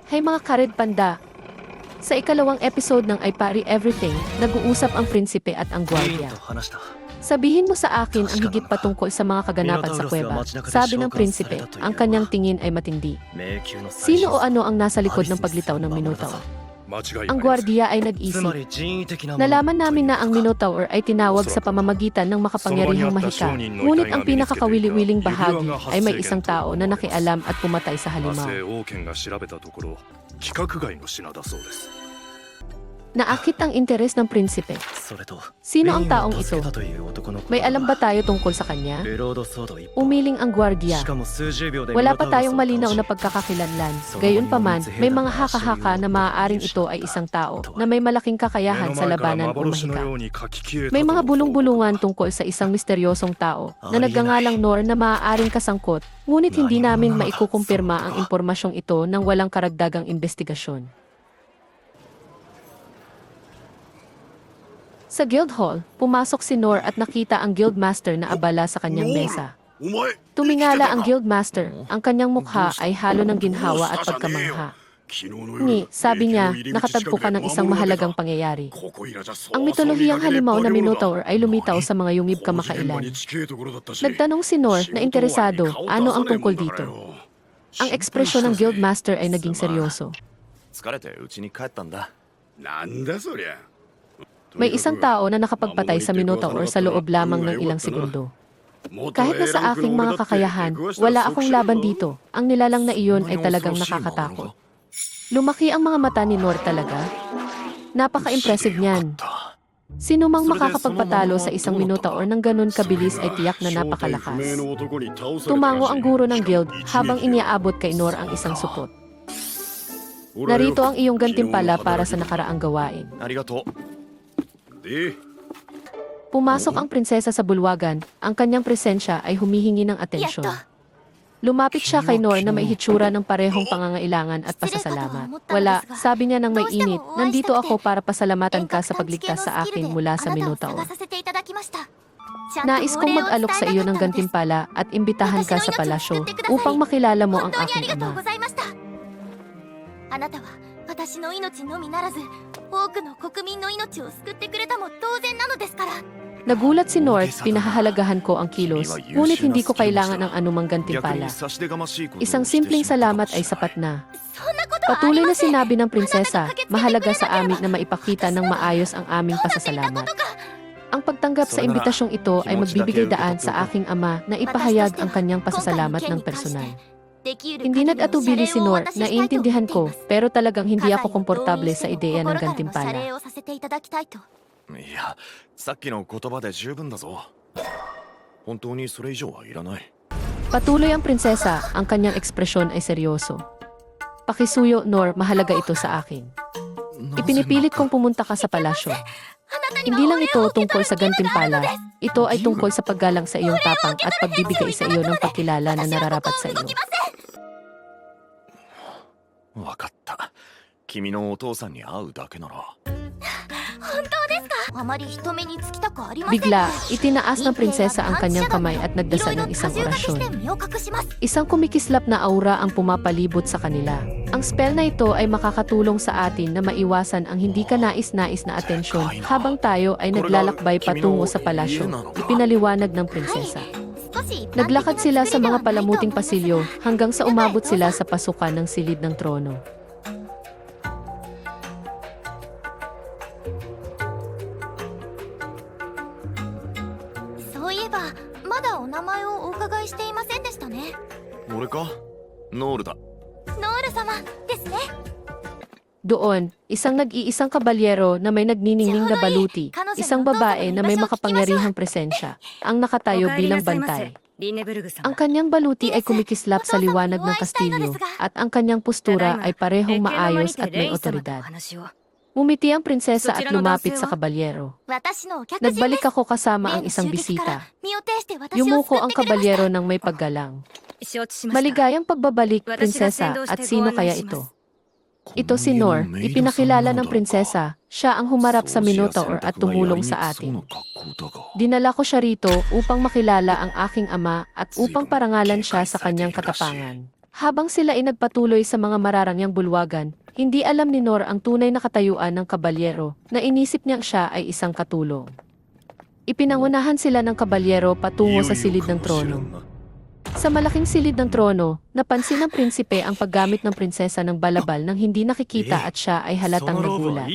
Hay mga kared panda! Sa ikalawang episode ng I Pari Everything, nag-uusap ang prinsipe at ang gwardiya. Sabihin mo sa akin ang higit patungkol sa mga kaganapan sa kuweba. Sabi ng prinsipe, ang kanyang tingin ay matindi. Sino o ano ang nasa likod ng paglitaw ng Minotaur? Ang gwardiya ay nag-isip. Nalaman namin na ang Minotaur ay tinawag sa pamamagitan ng makapangyarihang mahika. Ngunit ang pinakakawili-wiling bahagi ay may isang tao na nakialam at pumatay sa halimaw. Naakit ang interes ng prinsipe. Sino ang taong ito? May alam ba tayo tungkol sa kanya? Umiling ang gwardiya. Wala pa tayong malinaw na pagkakakilanlan. Gayunpaman, may mga haka-haka na maaaring ito ay isang tao na may malaking kakayahan sa labanan o mahika. May mga bulong-bulungan tungkol sa isang misteryosong tao na nagngangalang Nor na maaaring kasangkot, ngunit hindi namin maikukumpirma ang impormasyong ito nang walang karagdagang investigasyon. Sa guild hall, pumasok si Nor at nakita ang guildmaster na abala sa kanyang mesa. Tumingala ang guildmaster, ang kanyang mukha ay halo ng ginhawa at pagkamangha. Sabi niya, nakatagpo ka ng isang mahalagang pangyayari. Ang mitolohiyang halimaw na Minotaur ay lumitaw sa mga yungib kamakailan. Nagtanong si Nor na interesado, ano ang tungkol dito? Ang ekspresyon ng guildmaster ay naging seryoso. May isang tao na nakapagpatay sa Minotaur sa loob lamang ng ilang segundo. Kahit na sa aking mga kakayahan, wala akong laban dito. Ang nilalang na iyon ay talagang nakakatakot. Lumaki ang mga mata ni Nor talaga. Napaka-impressive niyan. Sino mang makakapagpatalo sa isang Minotaur ng ganun kabilis ay tiyak na napakalakas. Tumango ang guro ng guild habang iniaabot kay Nor ang isang supot. Narito ang iyong gantimpala para sa nakaraang gawain. Pumasok ang prinsesa sa bulwagan, ang kanyang presensya ay humihingi ng atensyon. Lumapit siya kay Nor na may hitsura ng parehong pangangailangan at pasasalamat. Wala, sabi niya ng may init, nandito ako para pasalamatan ka sa pagligtas sa akin mula sa Minotaur. Nais kong mag-alok sa iyo ng gantimpala at imbitahan ka sa palasyo upang makilala mo ang aking ama. Nagulat si Nor, pinahahalagahan ko ang kilos, ngunit hindi ko kailangan ng anumang gantimpala. Isang simpleng salamat ay sapat na. Patuloy na sinabi ng prinsesa, mahalaga sa amin na maipakita ng maayos ang aming pasasalamat. Ang pagtanggap sa imbitasyong ito ay magbibigay daan sa aking ama na ipahayag ang kanyang pasasalamat ng personal. Hindi nag-atubili si Nor, naiintindihan ko, pero talagang hindi ako komportable sa ideya ng gantimpala. Patuloy ang prinsesa, ang kanyang ekspresyon ay seryoso. Pakisuyo, Nor, mahalaga ito sa akin. Ipinipilit kong pumunta ka sa palasyo. Hindi lang ito tungkol sa gantimpala, ito ay tungkol sa paggalang sa iyong tapang at pagbibigay sa iyo ng pagkilala na nararapat sa iyo. Bigla, itinaas ng prinsesa ang kanyang kamay at nagdasal ng isang orasyon. Isang kumikislap na aura ang pumapalibot sa kanila. Ang spell na ito ay makakatulong sa atin na maiwasan ang hindi kanais-nais na atensyon habang tayo ay naglalakbay patungo sa palasyo, ipinaliwanag ng prinsesa. Naglakad sila sa mga palamuting pasilyo hanggang sa umabot sila sa pasukan ng silid ng trono. Doon, isang nag-iisang kabalyero na may nagniningning na baluti, isang babae na may makapangyarihang presensya, ang nakatayo bilang bantay. Ang kanyang baluti ay kumikislap sa liwanag ng kastilyo at ang kanyang postura ay parehong maayos at may otoridad. Umiti ang prinsesa at lumapit sa kabalyero. Nagbalik ako kasama ang isang bisita. Yumuko ang kabalyero ng may paggalang. Maligayang pagbabalik, prinsesa, at sino kaya ito? Ito si Nor, ipinakilala ng prinsesa, siya ang humarap sa Minotaur at tumulong sa atin. Dinala ko siya rito upang makilala ang aking ama at upang parangalan siya sa kanyang katapangan. Habang sila ay nagpatuloy sa mga mararangyang bulwagan, hindi alam ni Nor ang tunay na katayuan ng kabalyero na inisip niyang siya ay isang katulong. Ipinangunahan sila ng kabalyero patungo sa silid ng trono. Sa malaking silid ng trono, napansin ng prinsipe ang paggamit ng prinsesa ng balabal nang hindi nakikita at siya ay halatang nagulat.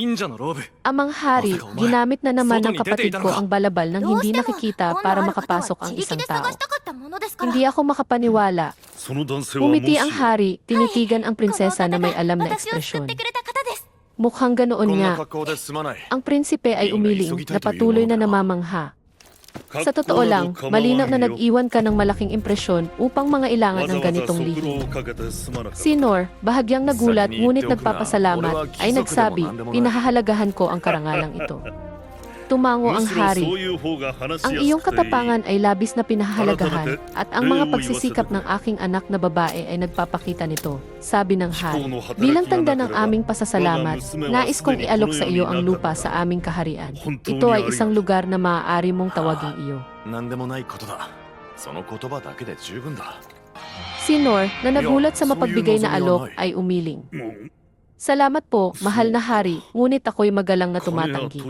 Amang hari, ginamit na naman ng kapatid ko ang balabal nang hindi nakikita para makapasok ang isang tao. Hindi ako makapaniwala. Umiti ang hari, tinitigan ang prinsesa na may alam na ekspresyon. Mukhang ganoon nga. Ang prinsipe ay umiling na patuloy na namamangha. Sa totoo lang, malinaw na nag-iwan ka ng malaking impresyon upang mangailangan ng ganitong lihim. Si Nor, bahagyang nagulat ngunit nagpapasalamat, ay nagsabi, pinahahalagahan ko ang karangalang ito. Tumango ang hari. Ang iyong katapangan ay labis na pinahahalagahan at ang mga pagsisikap ng aking anak na babae ay nagpapakita nito, sabi ng hari. Bilang tanda ng aming pasasalamat, nais kong ialok sa iyo ang lupa sa aming kaharian. Ito ay isang lugar na maaari mong tawaging iyo. Si Nor, na nagulat sa mapagbigay na alok, ay umiling. Salamat po, mahal na hari, ngunit ako'y magalang na tumatanggi.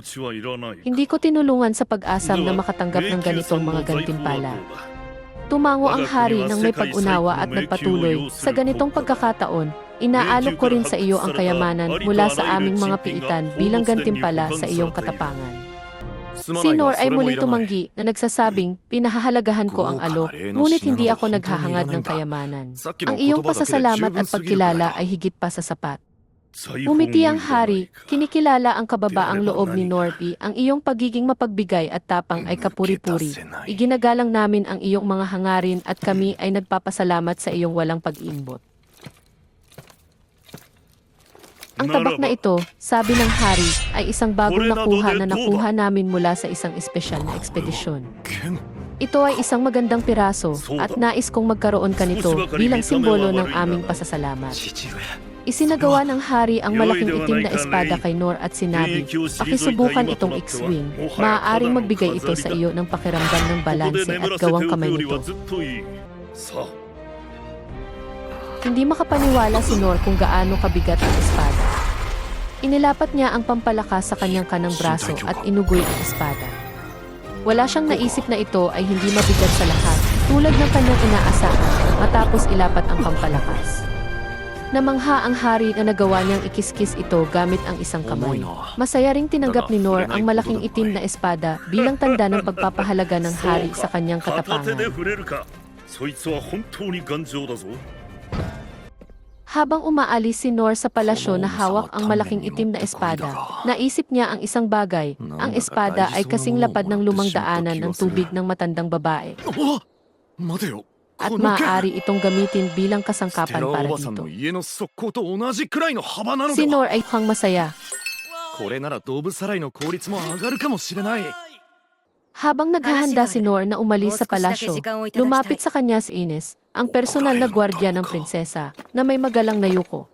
Hindi ko tinulungan sa pag-asam na makatanggap ng ganitong mga gantimpala. Tumango ang hari nang may pag-unawa at nagpatuloy. Sa ganitong pagkakataon, inaalok ko rin sa iyo ang kayamanan mula sa aming mga piitan bilang gantimpala sa iyong katapangan. Si Nor ay muling tumanggi na nagsasabing, pinahahalagahan ko ang alok, ngunit hindi ako naghahangad ng kayamanan. Ang iyong pasasalamat at pagkilala ay higit pa sa sapat. Umiti ang hari, kinikilala ang kababaang loob ni Norby, ang iyong pagiging mapagbigay at tapang ay kapuri-puri. Iginagalang namin ang iyong mga hangarin at kami ay nagpapasalamat sa iyong walang pag-iimbot. Ang tabak na ito, sabi ng hari, ay isang bagong nakuha namin mula sa isang espesyal na ekspedisyon. Ito ay isang magandang piraso at nais kong magkaroon ka nito bilang simbolo ng aming pasasalamat. Isinagawa ng hari ang malaking itim na espada kay Nor at sinabi, pakisubukan itong X-Wing. Maaaring magbigay ito sa iyo ng pakiramdam ng balanse at gawang kamay nito. Hindi makapaniwala si Nor kung gaano kabigat ang espada. Inilapat niya ang pampalakas sa kanyang kanang braso at inugoy ang espada. Wala siyang naisip na ito ay hindi mabigat sa lahat, tulad ng kanyang inaasahan, matapos ilapat ang pampalakas. Namangha ang hari na nagawa niyang ikiskis ito gamit ang isang kamay. Masaya ring tinanggap ni Nor ang malaking itim na espada bilang tanda ng pagpapahalaga ng hari sa kanyang katapangan. Habang umaalis si Nor sa palasyo na hawak ang malaking itim na espada, naisip niya ang isang bagay, ang espada ay kasing lapad ng lumang daanan ng tubig ng matandang babae. At maaari itong gamitin bilang kasangkapan para dito. Si Nor ay mukhang masaya. Habang naghahanda si Nor na umalis sa palasyo, lumapit sa kanya si Ines, ang personal na gwardiya ng prinsesa, na may magalang na yuko.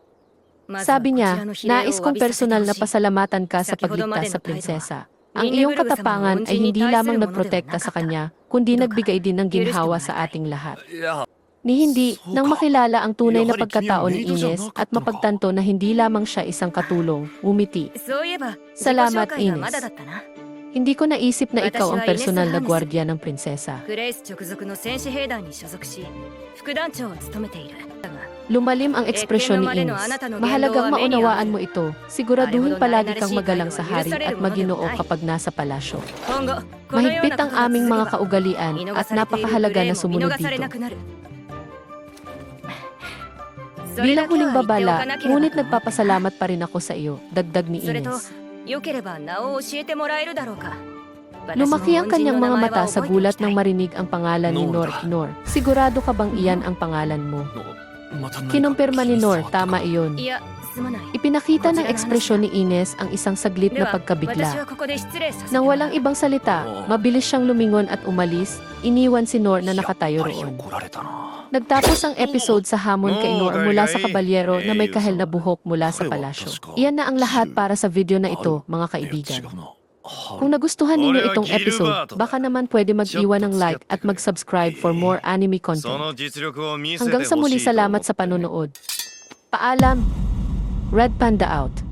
Sabi niya, nais kong personal na pasalamatan ka sa pagligtas sa prinsesa. Ang iyong katapangan ay hindi lamang nagprotekta sa kanya, kundi nagbigay din ng ginhawa sa ating lahat. Ni hindi, nang makilala ang tunay na pagkatao ni Ines at mapagtanto na hindi lamang siya isang katulong, umiti. Salamat, Ines. Hindi ko naisip na ikaw ang personal na gwardiya ng prinsesa. Lumalim ang ekspresyon ni Ines. Mahalagang maunawaan mo ito. Siguraduhin palagi kang magalang sa hari at maginoo kapag nasa palasyo. Mahigpit ang aming mga kaugalian at napakahalaga na sumunod dito. Bilang huling babala, ngunit nagpapasalamat pa rin ako sa iyo, dagdag ni Ines. Lumaki ang kanyang mga mata sa gulat nang marinig ang pangalan ni Nor. Sigurado ka bang iyan ang pangalan mo? Kinumpirma ni Nor, tama iyon. Ipinakita ng ekspresyon ni Ines ang isang saglit na pagkabigla. Nang walang ibang salita, mabilis siyang lumingon at umalis, iniwan si Nor na nakatayo roon. Nagtapos ang episode sa hamon kay Nor mula sa kabalyero na may kahel na buhok mula sa palasyo. Iyan na ang lahat para sa video na ito, mga kaibigan. Kung nagustuhan ninyo itong episode, baka naman pwede mag-iwan ng like at mag-subscribe for more anime content. Hanggang sa muli, salamat sa panonood. Paalam! Red Panda out.